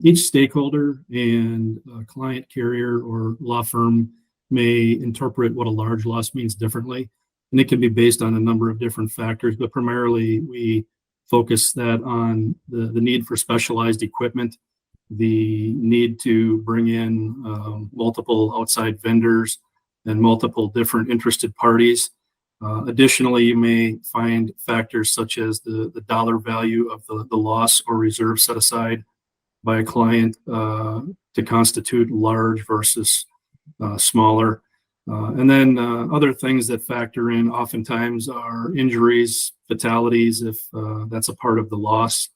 each stakeholder and client, carrier, or law firm may interpret what a large loss means differently. And it can be based on a number of different factors, but primarily we focus that on the need for specialized equipment, the need to bring in multiple outside vendors and multiple different interested parties. Additionally, you may find factors such as the dollar value of the loss or reserve set aside by a client to constitute large versus smaller. And then other things that factor in oftentimes are injuries, fatalities, if that's a part of the loss,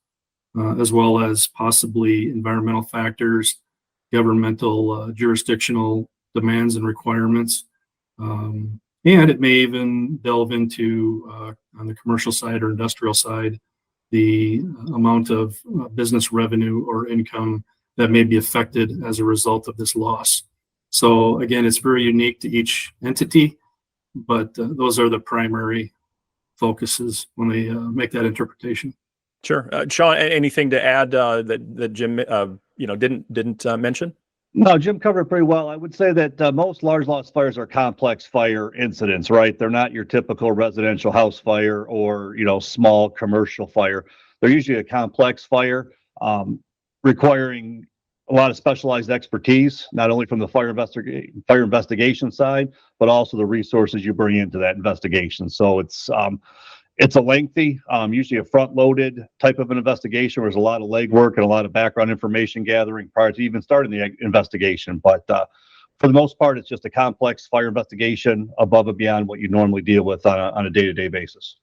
as well as possibly environmental factors, governmental jurisdictional demands and requirements. And it may even delve into, on the commercial side or industrial side, the amount of business revenue or income that may be affected as a result of this loss. So again, it's very unique to each entity, but those are the primary focuses when they make that interpretation. Sure. Sean, anything to add that Jim didn't mention? No, Jim covered it pretty well. I would say that most large loss fires are complex fire incidents, right? They're not your typical residential house fire or, small commercial fire. They're usually a complex fire requiring a lot of specialized expertise, not only from the fire investigation side, but also the resources you bring into that investigation. So it's a lengthy, usually a front-loaded type of an investigation where there's a lot of legwork and a lot of background information gathering prior to even starting the investigation. But for the most part, it's just a complex fire investigation above and beyond what you normally deal with on a day-to-day basis.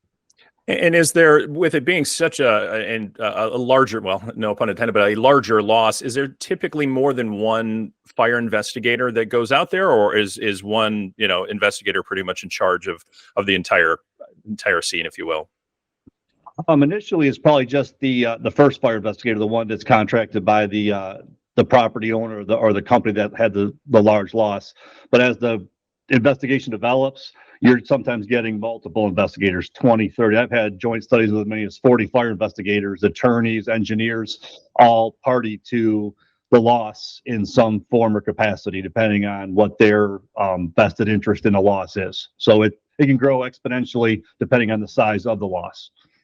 And is there, with it being such a larger, well, no pun intended, but a larger loss, is there typically more than one fire investigator that goes out there, or is one investigator pretty much in charge of the entire scene, if you will? Initially, it's probably just the first fire investigator, the one that's contracted by the property owner or the company that had the large loss. But as the investigation develops, you're sometimes getting multiple investigators, 20, 30. I've had joint studies with as many as 40 fire investigators, attorneys, engineers, all party to the loss in some form or capacity, depending on what their vested interest in the loss is. So it can grow exponentially depending on the size of the loss.